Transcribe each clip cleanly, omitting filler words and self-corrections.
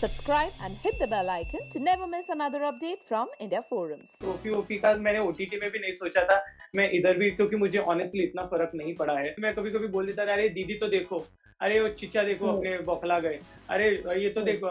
subscribe and hit the bell icon to never miss another update from India Forums. Trophy वोफी का मैंने OTT में भी नहीं सोचा था, मैं इधर भी, क्योंकि मुझे ऑनेस्टली इतना फर्क नहीं पड़ा है। मैं कभी कभी बोल देता था, अरे दीदी तो देखो, अरे वो चिच्चा देखो अपने बौखला गए, अरे ये तो देखो,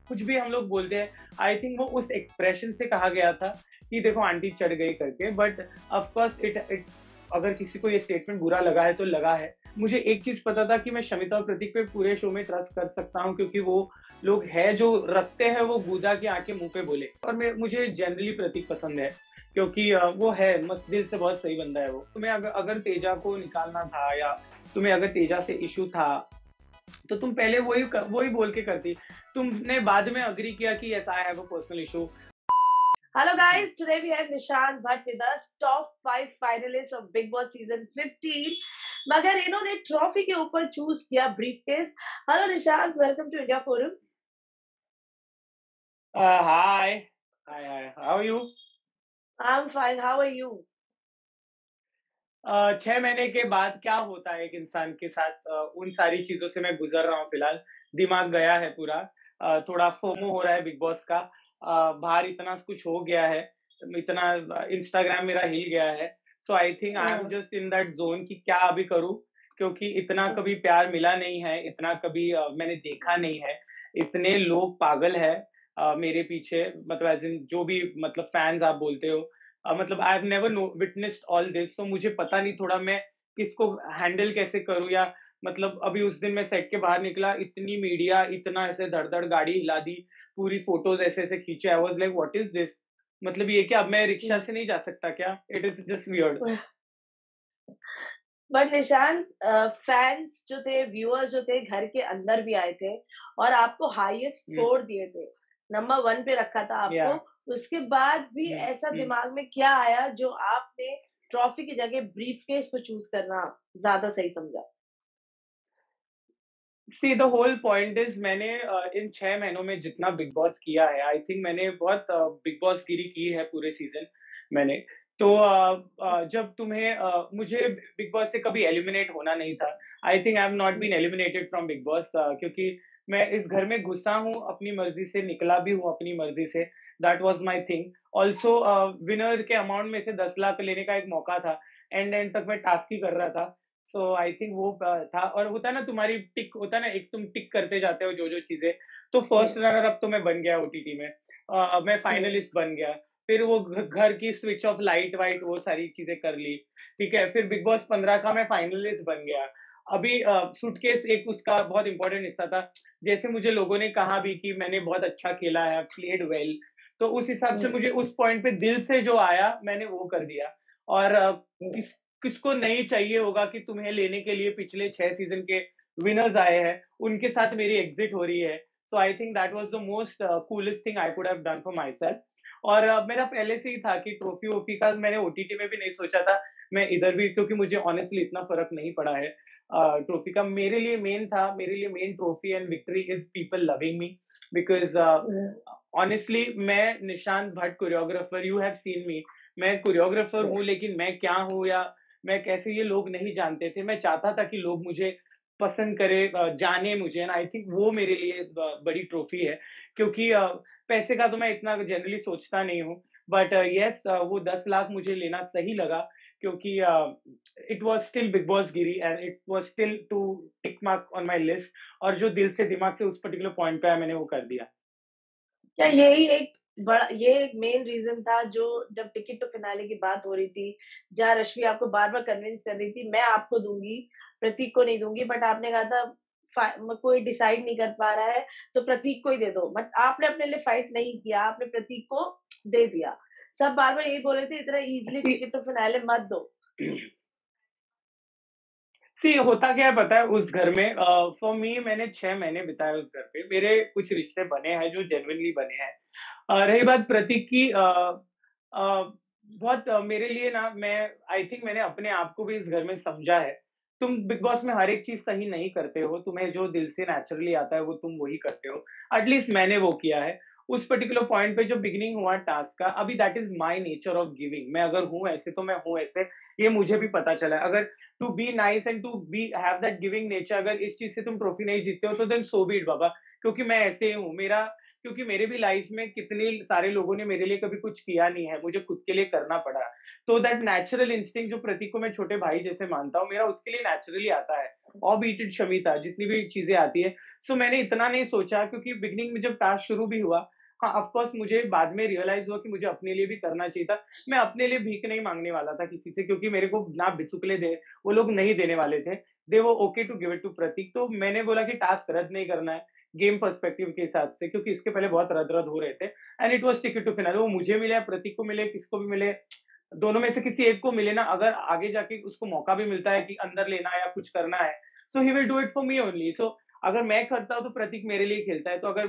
कुछ भी हम लोग बोलते हैं। आई थिंक वो उस एक्सप्रेशन से कहा गया था कि देखो आंटी चढ़ गई करके, बट ऑफकोर्स इट अगर किसी को ये स्टेटमेंट बुरा लगा है तो लगा है। मुझे एक चीज पता था कि मैं शमिता और प्रतीक पे पूरे शो में ट्रस्ट कर सकता हूँ, क्योंकि वो लोग हैं जो रखते हैं वो गूदा की आंखें मुंह पे बोले। और मुझे जनरली प्रतीक पसंद है, क्योंकि वो है मस्त दिल से बहुत सही बंदा है वो। तुम्हें अगर तेजा को निकालना था या तुम्हें अगर तेजा से इशू था तो तुम पहले वही बोल के करती। तुमने बाद में अग्री किया कि yes I have a personal issue. Hello guys, today we have Nishant Bhatt with us, top 5 finalists of Big Boss season 15. मगर इन्होंने ट्रॉफी के ऊपर चूज किया briefcase. Hello Nishant, welcome to India forum. Hi how are you? I am fine, how are you? 6 महीने के बाद क्या होता है एक इंसान के साथ, उन सारी चीजों से मैं गुजर रहा हूँ फिलहाल। दिमाग गया है पूरा, थोड़ा फोमो हो रहा है बिग बॉस का। बाहर इतना कुछ हो गया है, इतना इंस्टाग्राम मेरा हिल गया है। So I think I am just in that zone कि क्या अभी करूँ, क्योंकि इतना कभी प्यार मिला नहीं है, इतना कभी मैंने देखा नहीं है। इतने लोग पागल है मेरे पीछे, मतलब एज इन जो भी मतलब फैंस आप बोलते हो, मतलब I have never witnessed all this. तो मुझे पता नहीं थोड़ा मैं किसको हैंडल कैसे करूँ, या मतलब अभी उस दिन मैं सेट के बाहर निकला, इतनी मीडिया इतना ऐसे धड़ धड़ गाड़ी हिला दी, पूरी फोटोज ऐसे ऐसे खींचे। I was like what is this, मतलब ये क्या अब मैं रिक्शा से नहीं जा सकता क्या? It is just weird. But Nishant, fans जो थे, व्यूअर्स जो थे, घर के अंदर भी आए थे और आपको हाईएस्ट स्कोर दिए थे, नंबर 1 पे रखा था आपको। उसके बाद भी ऐसा दिमाग में क्या आया जो आपने ट्रॉफी की जगह ब्रीफकेस को चूज करना ज्यादा सही समझा? See the whole point is, मैंने इन 6 महीनों में जितना बिग बॉस किया है, आई थिंक मैंने बहुत बिग बॉस गिरी की है पूरे सीजन मैंने। तो जब मुझे बिग बॉस से कभी एलिमिनेट होना नहीं था। I think I have not been eliminated from Bigg Boss, क्योंकि मैं इस घर में घुसा हूँ अपनी मर्जी से, निकला भी हूँ अपनी मर्जी से। That was my thing. Also winner के अमाउंट में से 10 लाख लेने का एक मौका था, एंड तक मैं टास्क ही कर रहा था। सो आई थिंक वो था। और होता है ना, तुम्हारी टिक होता है ना, एक तुम टिक करते जाते हो जो चीजें। तो फर्स्ट रनर अप तो मैं बन गया ओटीटी में, मैं फाइनलिस्ट बन गया। फिर वो घर की स्विच ऑफ लाइट वाइट वो सारी चीजें कर ली, ठीक है। फिर बिग बॉस 15 का मैं फाइनलिस्ट बन गया। अभी सूटकेस एक उसका बहुत इंपॉर्टेंट हिस्सा था। जैसे मुझे लोगों ने कहा भी कि मैंने बहुत अच्छा खेला है, प्लेड वेल, तो उस हिसाब से मुझे उस पॉइंट पे दिल से जो आया मैंने वो कर दिया। और किसको नहीं चाहिए होगा कि तुम्हें लेने के लिए पिछले 6 सीजन के विनर्स आए हैं, उनके साथ मेरी एग्जिट हो रही है। So I think that was the most coolest thing I could have done for myself. और मेरा पहले से ही था कि ट्रॉफी वोफी का मैंने ओटीटी में भी नहीं सोचा था, मैं इधर भी, क्योंकि मुझे ऑनेस्टली इतना फर्क नहीं पड़ा है ट्रॉफी का। मेरे लिए main trophy and victory is people loving me, because honestly मैं Nishant Bhatt choreographer, you have seen me, मैं कोरियोग्राफर हूँ, लेकिन मैं क्या हूँ या मैं कैसे, ये लोग नहीं जानते थे। मैं चाहता था कि लोग मुझे पसंद करे, जाने मुझे, एंड आई थिंक वो मेरे लिए बड़ी ट्रॉफी है। क्योंकि पैसे का तो मैं इतना जनरली सोचता नहीं हूँ, बट यस वो 10 लाख मुझे लेना सही लगा, क्योंकि it was still Bigg Boss गिरी and it was still to tick mark on my list. और जो दिल से दिमाग से उस पर्टिकुलर पॉइंट पे आया मैंने वो कर दिया। क्या यही ये एक मेन रीजन था जो जब टिकट टू फिनाले की बात हो रही थी, जहाँ रश्मि आपको बार बार कन्विंस कर रही थी मैं आपको दूंगी, प्रतीक को नहीं दूंगी, बट आपने कहा था कोई डिसाइड नहीं कर पा रहा है तो प्रतीक को ही दे दो, बट आपने अपने लिए फाइट नहीं किया, आपने प्रतीक को दे दिया। सब बार बार यही बोल रहे थे इतना इजीली टिकट टू फिनाले मत दो। सी होता क्या है पता है उस घर में, फॉर मी मैंने 6 महीने बिताए उस घर पे, मेरे कुछ रिश्ते बने हैं जो जेन्युइनली बने हैं। रही बात प्रतीक की, बहुत मेरे लिए ना, मैं आई थिंक मैंने अपने आप को भी इस घर में समझा है। तुम बिग बॉस में हर एक चीज सही नहीं करते हो, तुम्हें जो दिल से नेचुरली आता है वो तुम वही करते हो। एटलीस्ट मैंने वो किया है। उस पर्टिकुलर पॉइंट पे जो बिगिनिंग हुआ टास्क का, अभी that is my nature of giving. मैं अगर हूं ऐसे तो मैं हूं ऐसे, ये मुझे भी पता चला है। अगर to be nice and to be have that giving nature, अगर इस चीज से तुम ट्रॉफी नहीं जीतते हो तो देन सो बी इट बाबा। क्योंकि मैं ऐसे ही हूँ। क्योंकि मेरे भी लाइफ में कितने सारे लोगों ने मेरे लिए कभी कुछ किया नहीं है, मुझे खुद के लिए करना पड़ा। तो दैट नेचुरल इंस्टिंक्ट जो प्रतीक को मैं छोटे भाई जैसे मानता हूँ, मेरा उसके लिए नेचुरली आता है। ऑलबीट इट शमिता, जितनी भी चीज़ें आती है। सो मैंने इतना नहीं सोचा, क्योंकि बिगिनिंग में जब टास्क शुरू भी हुआ, हाँ, ऑफ कोर्स मुझे बाद में रियलाइज़ हुआ कि मुझे अपने लिए भी करना चाहिए था। मैं अपने लिए भीख नहीं माँगने वाला था किसी से, क्योंकि मेरे को ना बिचुकले दे वो लोग नहीं देने वाले थे। They were okay to give it to Prateek. तो मैंने बोला कि टास्क रद्द नहीं करना है, गेम पर्सपेक्टिव के हिसाब से, क्योंकि इसके पहले बहुत रद्द-रद्द हो रहे थे and it was ticket to finale. वो मुझे मिले या प्रतीक को मिले, किसको भी मिले, दोनों में से किसी एक को मिले ना, अगर आगे जाके उसको मौका भी मिलता है कि अंदर लेना है या कुछ करना है, so he will do it for me only. So अगर मैं करता हूँ तो प्रतीक मेरे लिए खेलता है, तो अगर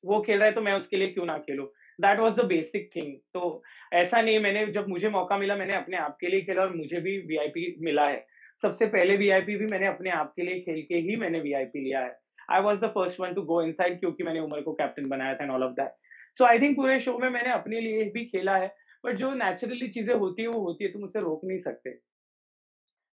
वो खेल रहा है तो मैं उसके लिए क्यों ना खेलूँ? That was the basic thing. तो ऐसा नहीं, मैंने जब मुझे मौका मिला मैंने अपने आप के लिए खेला और मुझे भी वीआईपी मिला है। सबसे पहले वीआईपी भी मैंने अपने आप के लिए खेल के ही मैंने वीआईपी लिया है। I was the first one to go inside, क्योंकि मैंने उमर को कैप्टन बनाया था and all of that. So I think पूरे शो में मैंने अपने लिए भी खेला है, बट जो नेचुरली चीज़ें होती है वो होती है, तुम उसे रोक नहीं सकते।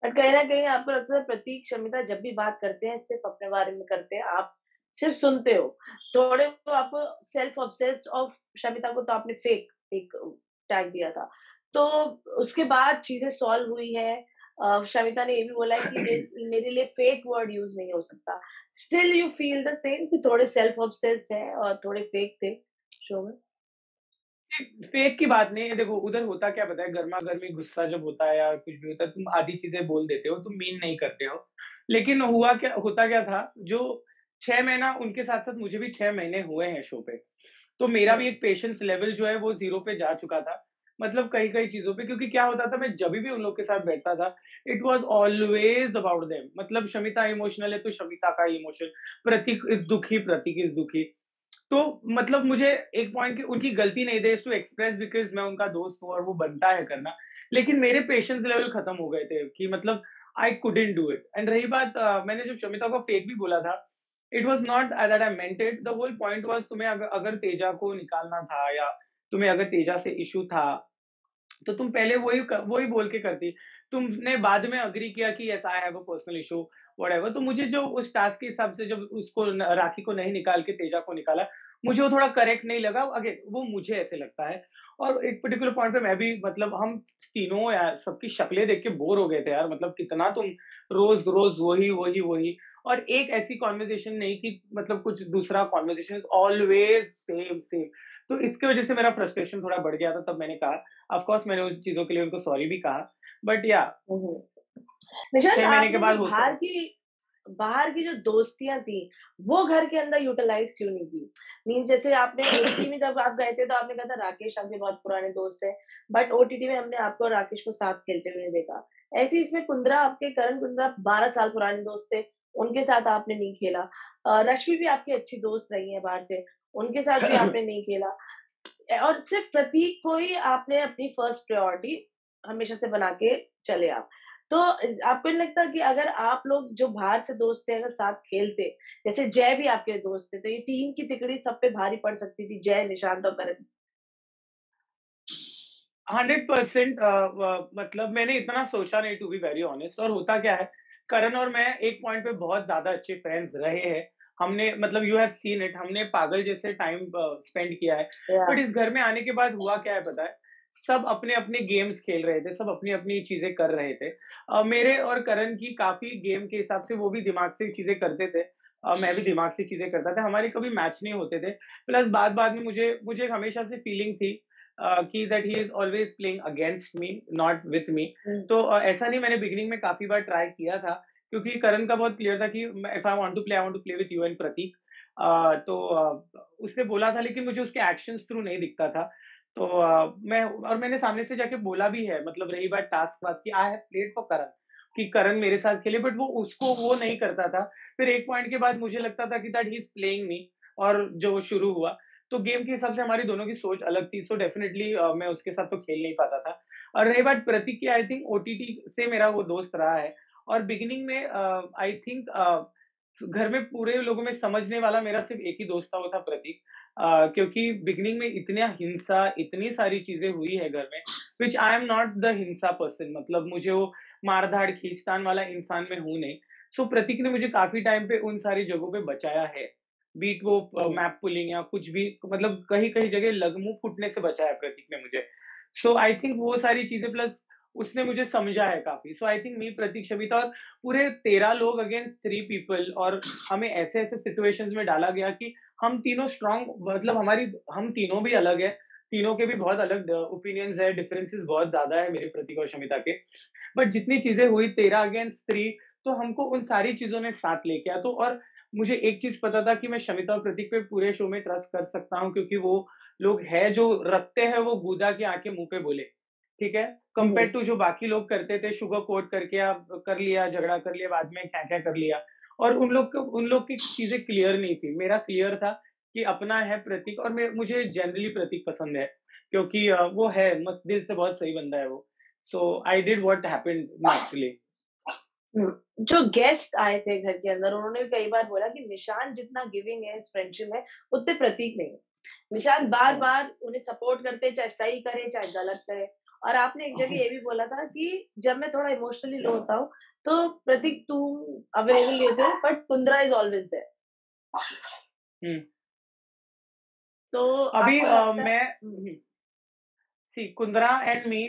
बट कहीं न कहीं आपको लगता है प्रतीक, शमिता जब भी बात करते हैं सिर्फ़ अपने बारे में करते हैं, आप सिर्फ़ सुनते हो। थोड़े वो आपको सेल्फ ऑब्सेस्ड ऑफ शमिता को तो आपने फेक एक टैग दिया था। तो उसके बाद चीज़ें सॉल्व हुई हैं। शमिता ने ये भी बोला है कि मेरे लिए फेक वर्ड यूज़ नहीं हो सकता। Still you feel the same कि थोड़े सेल्फ ऑब्सेस्ड हैं और थोड़े फेक थे शो में? फेक की बात नहीं है, देखो उधर होता क्या पता है, गरमा-गर्मी गुस्सा जब होता है या कुछ भी होता है, तुम आधी चीज़ें बोल देते हो, तुम मीन नहीं करते हो। लेकिन होता क्या था, जो 6 महीना उनके साथ-साथ मुझे भी 6 महीने हुए हैं शो पे, तो मेरा हुँ। भी एक पेशेंस लेवल जो है वो 0 पे जा चुका था। मतलब कई-कई चीज़ों पे, क्योंकि क्या होता था, मैं जभी भी उन लोग के साथ बैठता था, it was always about them. मतलब शमिता इमोशनल है तो शमिता का इमोशन, प्रतीक इज़ दुखी, प्रतीक इज़ दुखी। तो मतलब मुझे एक पॉइंट की उनकी गलती नहीं, they used to express because मैं उनका दोस्त हूँ और वो बनता है करना। लेकिन मेरे पेशेंस लेवल खत्म हो गए थे कि मतलब I couldn't do it. And रही बात, मैंने जब शमिता को फेक भी बोला था, it was not that I meant it. The whole point was, तुम्हें अगर अगर तेजा को निकालना था या तुम्हें अगर तेजा से इश्यू था, तो तुम पहले वही बोल के करती। तुमने बाद में एग्री किया कि yes I have a personal issue whatever. तो मुझे जो उस टास्क के हिसाब से जब उसको राखी को नहीं निकाल के तेजा को निकाला, मुझे वो थोड़ा करेक्ट नहीं लगा। अगेन वो मुझे ऐसे लगता है। और एक पर्टिकुलर पॉइंट पे मैं भी, मतलब हम तीनों यार सबकी शक्लें देख के बोर हो गए थे यार। मतलब कितना तुम रोज रोज वही वही वही, और एक ऐसी कॉन्वर्जेशन नहीं कि मतलब कुछ दूसरा कॉन्वर्जेशन, ऑलवेज सेम सेम। तो इसकी वजह से मेरा फ्रस्ट्रेशन थोड़ा बढ़ गया था। तब मैंने कहा, ऑफ कोर्स मैंने उन चीज़ों के लिए उनको सॉरी भी कहा, बट या हुँ, हुँ। निशांत, 6 महीने के आपने जो बाद होता है। बाहर की जो दोस्तियाँ थी, वो घर के अंदर यूटिलाइज़ क्यों नहीं की? मीन्स जैसे आपने ओटीटी में जब आप गए थे तो आपने कहा था राकेश आपके बहुत पुराने दोस्त हैं, बट ओटीटी में हमने आपको और राकेश को साथ खेलते हुए नहीं देखा। ऐसे ही इसमें कुंद्रा, आपके करण कुंद्रा 12 साल पुराने दोस्त थे, उनके साथ आपने नहीं खेला। रश्मि भी आपकी अच्छी दोस्त रही हैं बाहर से, उनके साथ भी आपने नहीं खेला। और सिर्फ प्रतीक को ही आपने अपनी फर्स्ट प्रायोरिटी हमेशा से बना के चले आप। तो आपको नहीं लगता कि अगर आप लोग जो बाहर से दोस्त थे अगर साथ खेलते, जैसे जय भी आपके दोस्त थे, तो ये टीम की तिकड़ी सब पे भारी पड़ सकती थी, जय, निशांत और करण? 100% मतलब मैंने इतना सोचा नहीं, टू बी वेरी ऑनेस्ट। और होता क्या है, करण और मैं एक पॉइंट पे बहुत ज़्यादा अच्छे फ्रेंड्स रहे हैं। हमने, मतलब यू हैव सीन इट, हमने पागल जैसे टाइम स्पेंड किया है। या बट इस घर में आने के बाद हुआ क्या है पता है? सब अपने-अपने गेम्स खेल रहे थे, सब अपनी-अपनी चीज़ें कर रहे थे। मेरे और करण की काफ़ी गेम के हिसाब से वो भी दिमाग से चीज़ें करते थे। मैं भी दिमाग से चीज़ें करता था, हमारे कभी मैच नहीं होते थे। प्लस बाद-बाद में मुझे मुझे हमेशा से फीलिंग थी कि that he is always playing against me, not with me. Hmm, तो ऐसा नहीं, मैंने बिगिनिंग में काफ़ी बार ट्राई किया था, क्योंकि करण का बहुत क्लियर था कि if I want to play, I want to play with you and Prateek. तो उसने बोला था, लेकिन मुझे उसके एक्शंस थ्रू नहीं दिखता था। तो मैंने सामने से जाके बोला भी है, मतलब रही बात टास्क वास्क की, आई हैव प्लेड फॉर करण, कि करण मेरे साथ खेले, बट वो नहीं करता था। फिर एक पॉइंट के बाद मुझे लगता था कि दैट ही इज़ प्लेइंग मी, और जो शुरू हुआ, तो गेम के हिसाब से हमारी दोनों की सोच अलग थी। सो डेफिनिटली मैं उसके साथ तो खेल नहीं पाता था। और रही बात प्रतीक की, आई थिंक ओटीटी से मेरा वो दोस्त रहा है। और बिगिनिंग में आई थिंक घर में पूरे लोगों में समझने वाला मेरा सिर्फ एक ही दोस्त था, वो था प्रतीक। क्योंकि बिगिनिंग में इतना हिंसा, इतनी सारी चीज़ें हुई है घर में, which I am not the हिंसा पर्सन। मतलब मुझे वो मार-धाड़, खींचतान वाला इंसान मैं हूँ नहीं। सो प्रतीक ने मुझे काफ़ी टाइम पे उन सारी जगहों पे बचाया है। बीट वो हम्म, मैप पुलिंग या कुछ भी, मतलब कहीं-कहीं जगह मुँह फूटने से बचाया प्रतीक ने मुझे। सो आई थिंक वो सारी चीज़ें, प्लस उसने मुझे समझा है काफ़ी। सो आई थिंक मी, प्रतीक, शमिता और पूरे 13 लोग अगेंस्ट 3 पीपल, और हमें ऐसे-ऐसे सिचुएशंस में डाला गया कि हम तीनों स्ट्रॉन्ग, मतलब हम तीनों भी अलग हैं, तीनों के भी बहुत अलग ओपिनियंस है, डिफरेंसेस बहुत ज़्यादा है मेरे, प्रतीक और शमिता के। बट जितनी चीज़ें हुई 13 अगेंस्ट 3, तो हमको उन सारी चीज़ों ने साथ लेके आया। तो और मुझे एक चीज़ पता था कि मैं शमिता और प्रतीक पे पूरे शो में ट्रस्ट कर सकता हूँ, क्योंकि वो लोग हैं जो रखते हैं वो गूदा की आँखें मुँह पे बोले, ठीक है? कंपेयर हम्म, टू जो बाकी लोग करते थे, शुगर कोट करके या कर लिया, झगड़ा कर लिया, बाद में क्या-क्या कर लिया, और उन लोग की चीज़ें क्लियर नहीं थी। मेरा क्लियर था कि अपना है प्रतीक, और मुझे जनरली प्रतीक पसंद है, क्योंकि वो है मस्त, दिल से बहुत सही बंदा है वो। So I did what happened naturally. जो गेस्ट आए थे घर के अंदर उन्होंने भी कई बार बोला कि निशान जितना गिविंग है इस फ्रेंडशिप में उतने प्रतीक नहीं है। निशान बार हाँ। बार उन्हें सपोर्ट करते चाहे सही करे चाहे गलत करे। और आपने एक जगह ये भी बोला था कि जब मैं थोड़ा इमोशनली लो होता हूँ तो प्रतीक तुम अवेलेबल नहीं होते हो but Kundra is always there. Hmm. तो अभी आपको लगता है मैं सी कुंद्रा एंड मी,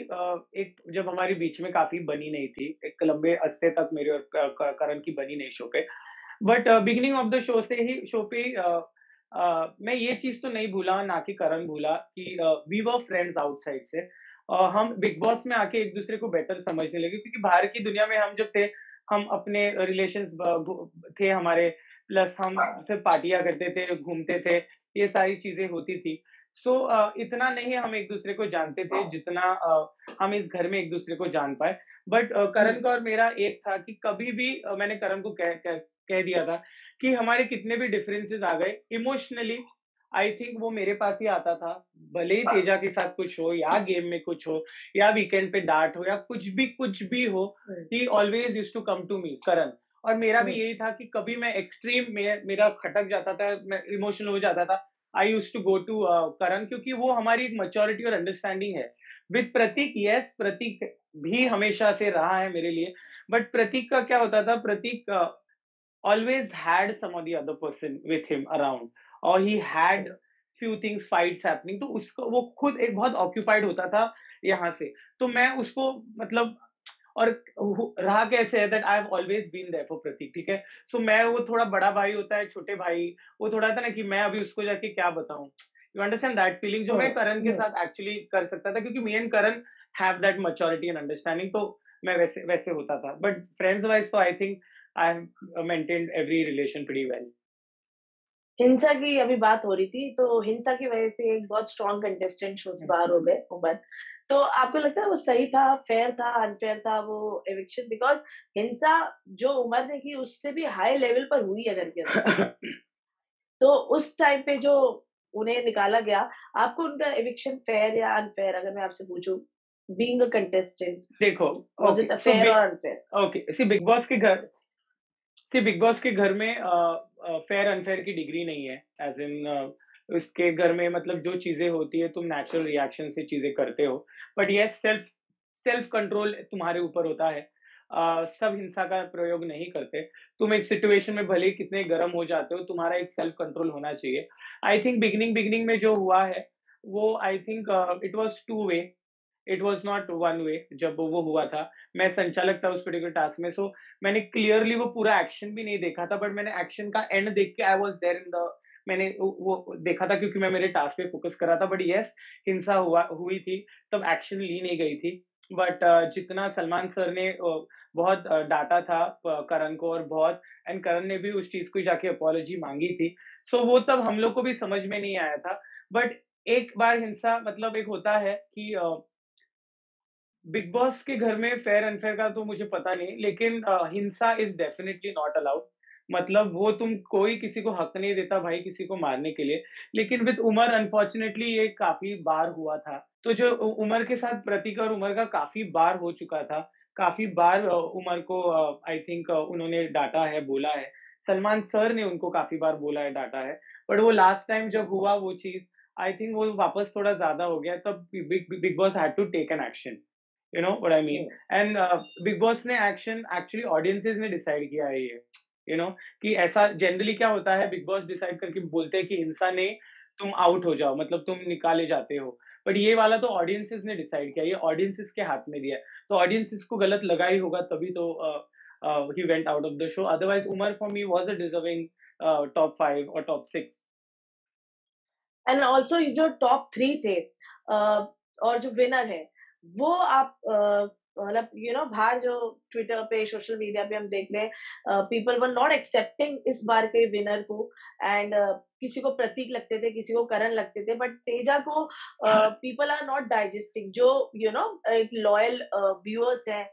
एक जब हमारे बीच में काफ़ी बनी नहीं थी, एक लंबे अरसे तक मेरे और क क करण की बनी नहीं शो पे। But beginning of the show से ही शो पे मैं ये चीज़ तो नहीं भूला, ना कि करण भूला, कि वी वर फ्रेंड्स आउटसाइड से। हम बिग बॉस में आके एक-दूसरे को बेटर समझने लगे, क्योंकि बाहर की दुनिया में हम जब थे, हम अपने रिलेशंस थे हमारे, प्लस हम सिर्फ पार्टियाँ करते थे, घूमते थे, ये सारी चीज़ें होती थी। सो इतना नहीं हम एक-दूसरे को जानते थे, जितना हम इस घर में एक-दूसरे को जान पाए। बट करण का और मेरा एक था कि कभी भी मैंने करण को कह दिया था कि हमारे कितने भी डिफरेंसेस आ गए इमोशनली, आई थिंक वो मेरे पास ही आता था। भले ही तेजा के साथ कुछ हो, या गेम में कुछ हो, या वीकेंड पे डाँट हो, या कुछ भी हो, he always used to come to me, Karan. और मेरा भी यही था कि कभी मैं एक्सट्रीम में मेरा खटक जाता था, मैं इमोशनल हो जाता था, I used to go to Karan, क्योंकि वो हमारी एक मैच्योरिटी और अंडरस्टैंडिंग है। विद प्रतीक, येस, प्रतीक भी हमेशा से रहा है मेरे लिए, बट प्रतीक का क्या होता था, प्रतीक always had some of the other person with him around, और he had few things fights happening, तो उसको वो खुद एक बहुत occupied होता था यहाँ से। तो मैं उसको, मतलब, और रहा कैसे है that I have always been there for Prateek, ठीक है? सो मैं, वो थोड़ा बड़ा भाई होता है, छोटे भाई, वो थोड़ा था ना कि मैं अभी उसको जाके क्या बताऊँ? यू अंडरस्टैंड दैट फीलिंग, जो मैं करण के साथ एक्चुअली कर सकता था, क्योंकि me and Karan have that maturity and understanding, तो मैं वैसे वैसे होता था। बट फ्रेंड्स वाइज़ तो आई think I have maintained every relation pretty well. हिंसा की अभी बात हो रही थी, तो हिंसा की वजह से एक बहुत स्ट्रॉन्ग कंटेस्टेंट शो से हुँ। बाहर हो गए, उमर। तो आपको लगता है वो सही था, फेयर था, अनफेयर था वो एविक्शन? बिकॉज़ हिंसा जो उमर ने की उससे भी हाई लेवल पर हुई है घर के अंदर। तो उस टाइम पे जो उन्हें निकाला गया, आपको उनका एविक्शन फेयर या अनफेयर अगर मैं आपसे पूछूँ, बीइंग अ कंटेस्टेंट, देखो, was okay, it a so fair और अनफेयर? ओके, बिग बॉस के घर में फेयर अनफेयर की डिग्री नहीं है, एज़ इन उसके घर में, मतलब जो चीज़ें होती है तुम नेचुरल रिएक्शन से चीज़ें करते हो। But yes, self self control तुम्हारे ऊपर होता है। सब हिंसा का प्रयोग नहीं करते। तुम एक सिचुएशन में भले ही कितने गरम हो जाते हो, तुम्हारा एक सेल्फ कंट्रोल होना चाहिए। आई थिंक बिगिनिंग बिगिनिंग में जो हुआ है, वो I think it was two way, it was not one way जब वो हुआ था। मैं संचालक था उस पर्टिकुलर टास्क में, सो मैंने क्लियरली वो पूरा एक्शन भी नहीं देखा था, बट मैंने एक्शन का एंड देख के I was there in the, मैंने वो देखा था, क्योंकि मैं मेरे टास्क पे फ़ोकस कर रहा था। बट येस, हिंसा हुई थी, तब एक्शन ली नहीं गई थी। बट जितना सलमान सर ने बहुत डाँटा था करण को, और बहुत, एंड करण ने भी उस चीज़ को जाके अपॉलॉजी माँगी थी। सो वो तब हम लोग को भी समझ में नहीं आया था। बट एक बार हिंसा, मतलब एक होता है कि बिग बॉस के घर में फेयर अनफेयर का तो मुझे पता नहीं, लेकिन हिंसा इज़ डेफिनिटली नॉट अलाउड। मतलब वो तुम, कोई किसी को हक नहीं देता भाई किसी को मारने के लिए। लेकिन विद उमर अनफॉर्च्युनेटली ये काफ़ी बार हुआ था। तो जो उमर के साथ प्रतीक और उमर का काफ़ी बार हो चुका था। काफ़ी बार उमर को आई थिंक उन्होंने डाँटा है, बोला है। सलमान सर ने उनको काफ़ी बार बोला है, डाँटा है। बट वो लास्ट टाइम जब हुआ वो चीज़, आई थिंक वो वापस थोड़ा ज़्यादा हो गया, तब Bigg Boss had to take an action. You know what I mean? हुँ, एंड बिग बॉस ने एक्शन एक्चुअली ऑडियंसेस ने डिसाइड किया है ये। यू नो कि ऐसा जनरली क्या होता है, बिग बॉस डिसाइड करके बोलते हैं कि हिंसा ने तुम आउट हो जाओ, मतलब तुम निकाले जाते हो। बट ये वाला तो ऑडियंसेस ने डिसाइड किया, ये ऑडियंसेस के हाथ में दिया है। तो ऑडियंसेस को गलत लगा ही होगा, तभी तो he went out of the show. Otherwise Umar for me was a deserving top 5 और टॉप 6। एंड ऑल्सो जो टॉप 3 थे और जो विनर है वो आप मतलब बाहर जो ट्विटर पे सोशल मीडिया पे हम देख रहे हैं पीपल वर नॉट एक्सेप्टिंग इस बार के विनर को एंड किसी को प्रतीक लगते थे, किसी को करण लगते थे, बट तेजा को पीपल आर नॉट डाइजेस्टिंग। जो एक लॉयल व्यूअर्स हैं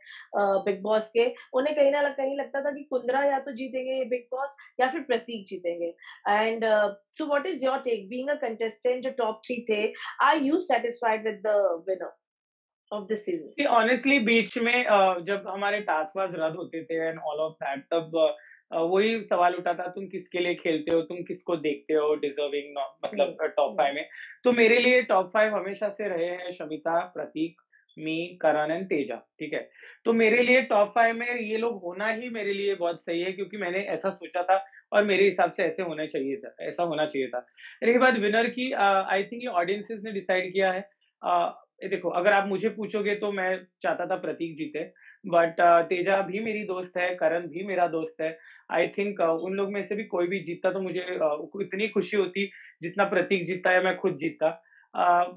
बिग बॉस के, उन्हें कहीं ना कहीं लगता था कि कुंद्रा या तो जीतेंगे बिग बॉस या फिर प्रतीक जीतेंगे। And so what is your take being a contestant जो top 3 थे, are you satisfied with the winner of this season? कि ऑनेस्टली बीच में जब हमारे टास्क वाज रद्द होते थे एंड ऑल ऑफ दैट, तब वही सवाल उठा था, तुम किसके लिए खेलते हो, तुम किसको देखते हो डिजर्विंग मतलब टॉप हम्म 5 में। तो मेरे लिए टॉप 5 हमेशा से रहे हैं शमिता, प्रतीक, मी, करण एंड तेजा, ठीक है। तो मेरे लिए टॉप 5 में ये लोग होना ही मेरे लिए बहुत सही है, क्योंकि मैंने ऐसा सोचा था और मेरे हिसाब से ऐसे होना चाहिए था, ऐसा होना चाहिए था। रही बात विनर की, आई थिंक ये ऑडियंसेस ने डिसाइड किया है। ये देखो, अगर आप मुझे पूछोगे तो मैं चाहता था प्रतीक जीते, बट तेजा भी मेरी दोस्त है, करण भी मेरा दोस्त है। आई थिंक उन लोग में से भी कोई भी जीतता तो मुझे इतनी खुशी होती जितना प्रतीक जीतता या मैं खुद जीतता।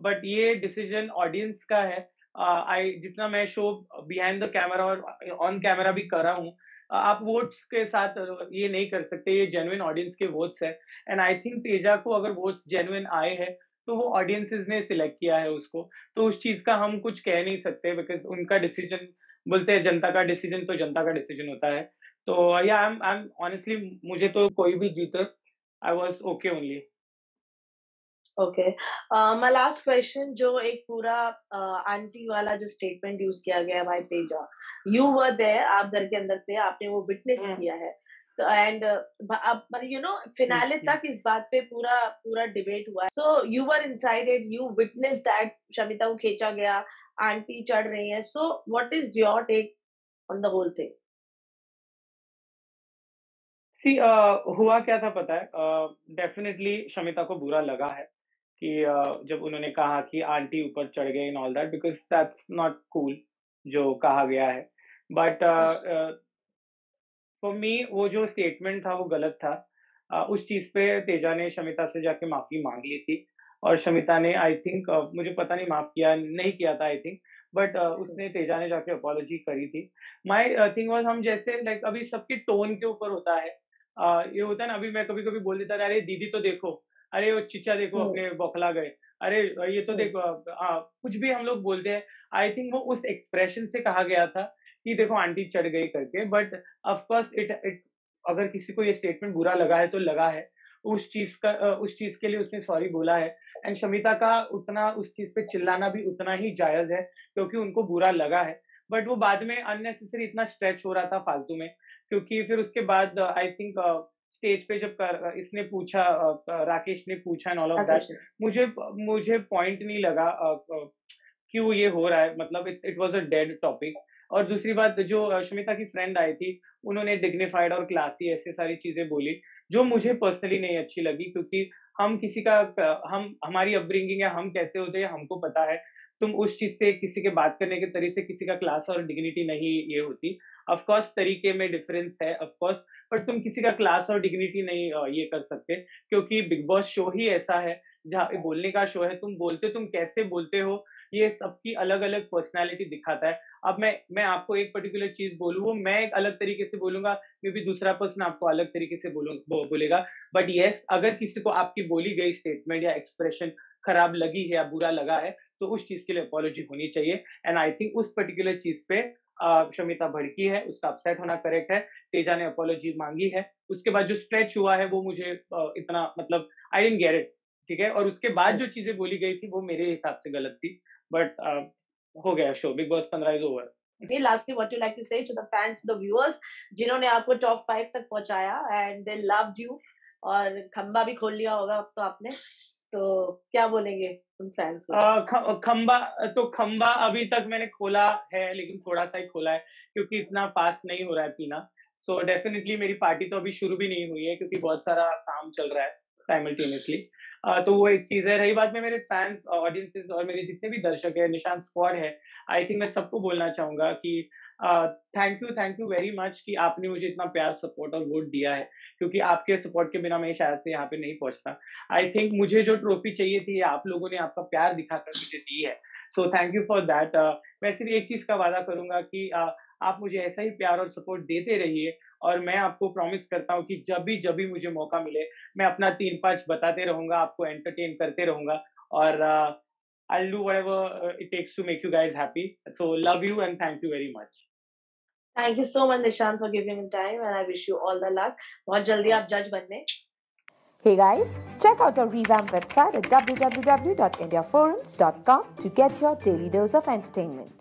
बट ये डिसीजन ऑडियंस का है। आई जितना मैं शो बिहाइंड द कैमरा और ऑन कैमरा भी कर रहा हूँ, आप वोट्स के साथ ये नहीं कर सकते, ये जेन्युइन ऑडियंस के वोट्स है। एंड आई थिंक तेजा को अगर वोट्स जेन्युइन आए हैं, तो वो ऑडियंसेस ने सिलेक्ट किया है उसको। तो उस चीज़ का हम कुछ कह नहीं सकते, बिकॉज़ उनका डिसीजन, बोलते हैं जनता का डिसीजन तो जनता का डिसीजन होता है। तो या आई एम ऑनेस्टली, मुझे तो कोई भी जीते, I was okay only. Okay. My last question, जो एक पूरा आंटी वाला जो स्टेटमेंट यूज किया गया है भाई तेजा, यू वर देयर, आप घर के अंदर थे, आपने वो विटनेस हुँ, किया है। तो एंड अब हुँ, फिनाले हुँ। तक इस बात पे पूरा पूरा डिबेट हुआ है। So you were inside it, you witness that Shamita को खींचा गया, आंटी चढ़ रही है। So what is your take on the whole thing? See हुआ क्या था पता है? डेफ़िनिटली शमिता को बुरा लगा है कि जब उन्होंने कहा कि आंटी ऊपर चढ़ गए and all that, because that's not cool जो कहा गया है। बट फॉर मी वो जो स्टेटमेंट था वो गलत था। उस चीज़ पे तेजा ने शमिता से जाके माफ़ी माँग ली थी, और शमिता ने आई थिंक, मुझे पता नहीं माफ़ किया नहीं किया था आई थिंक, बट उसने, तेजा ने जाके अपॉलॉजी करी थी। माय थिंग वाज़, हम जैसे लाइक अभी सबके टोन के ऊपर होता है। ये होता है ना, अभी मैं कभी-कभी बोल देता था, अरे दीदी तो देखो, अरे वो चिच्चा देखो अपने बौखला गए, अरे ये तो देखो, कुछ भी हम लोग बोलते हैं। आई थिंक वो उस एक्सप्रेशन से कहा गया था कि देखो आंटी चढ़ गई करके, but of course it it अगर किसी को ये स्टेटमेंट बुरा लगा है तो लगा है। उस चीज़ के लिए उसने सॉरी बोला है। एंड शमिता का उतना उस चीज़ पे चिल्लाना भी उतना ही जायज़ है, क्योंकि उनको बुरा लगा है। बट वो बाद में अननेसेसरी इतना स्ट्रेच हो रहा था फालतू में, क्योंकि फिर उसके बाद आई थिंक स्टेज पे जब इसने पूछा, राकेश ने पूछा and all of that, Rakesh ने। मुझे मुझे पॉइंट नहीं लगा क्यों ये हो रहा है, मतलब it it was a dead topic. और दूसरी बात, जो शमिता की फ्रेंड आई थी, उन्होंने डिग्निफाइड और क्लासी ऐसे सारी चीज़ें बोली, जो मुझे पर्सनली नहीं अच्छी लगी, क्योंकि हम किसी का हम हमारी अपब्रिंगिंग या हम कैसे होते हैं हमको पता है। तुम उस चीज़ से, किसी के बात करने के तरीके से किसी का क्लास और डिग्निटी नहीं ये होती। ऑफ कोर्स तरीके में डिफरेंस है ऑफ कोर्स, बट तुम किसी का क्लास और डिग्निटी नहीं ये कर सकते, क्योंकि बिग बॉस शो ही ऐसा है, जहाँ पे बोलने का शो है। तुम कैसे बोलते हो, ये सबकी अलग-अलग पर्सनैलिटी दिखाता है। अब मैं आपको एक पर्टिकुलर चीज़ बोलूँ, वो मैं एक अलग तरीके से बोलूँगा, मे बी दूसरा पर्सन आपको अलग तरीके से बोलेगा। बट येस, अगर किसी को आपकी बोली गई स्टेटमेंट या एक्सप्रेशन खराब लगी है या बुरा लगा है, तो उस चीज़ के लिए अपॉलॉजी होनी चाहिए। एंड आई थिंक उस पर्टिकुलर चीज़ पे शमिता भड़की है, उसका अपसेट होना करेक्ट है। तेजा ने अपॉलॉजी माँगी है। उसके बाद जो स्ट्रेच हुआ है वो मुझे इतना, मतलब आई डिडन्ट गेट इट, ठीक है? और उसके बाद जो चीज़ें बोली गई थी वो मेरे हिसाब से गलत थी। बट हो गया show, big boss 15 is over. Okay, lastly, what you like to say to the fans, to the viewers, जिन्होंने आपको टॉप 5 तक पहुंचाया एंड दे लव्ड यू, और खंबा भी खोल लिया होगा अब तो आपने, तो क्या बोलेंगे उन फैंस को? खंबा अभी तक मैंने खोला है, लेकिन थोड़ा-सा ही खोला है, क्योंकि इतना फास्ट नहीं हो रहा है पीना। सो डेफिनेटली मेरी पार्टी तो अभी शुरू भी नहीं हुई है क्योंकि बहुत सारा काम चल रहा है साइमल्टेनियसली। तो वो एक चीज़ है। रही बात में मेरे फैन्स, ऑडियंसेस और मेरे जितने भी दर्शक हैं, निशान स्क्वाड है, आई थिंक मैं सबको बोलना चाहूँगा कि थैंक यू वेरी मच कि आपने मुझे इतना प्यार, सपोर्ट और वोट दिया है, क्योंकि आपके सपोर्ट के बिना मैं शायद से यहाँ पे नहीं पहुँचता। आई थिंक मुझे जो ट्रॉफी चाहिए थी, आप लोगों ने आपका प्यार दिखाकर मुझे दी है। So thank you for that. वैसे भी एक चीज़ का वादा करूँगा कि आप मुझे ऐसा ही प्यार और सपोर्ट देते रहिए, और मैं आपको प्रॉमिस करता हूँ कि जब भी मुझे मौका मिले, मैं अपना 3-5 बताते रहूँगा, आपको एंटरटेन करते रहूँगा, और I'll do whatever it takes to make you guys happy. So love you and thank you very much. Thank you so much Nishant for giving time and I wish you all the luck. बहुत जल्दी आप जज बनने। Hey guys, check out our revamped website at www.indiaforums.com to get your daily dose of entertainment.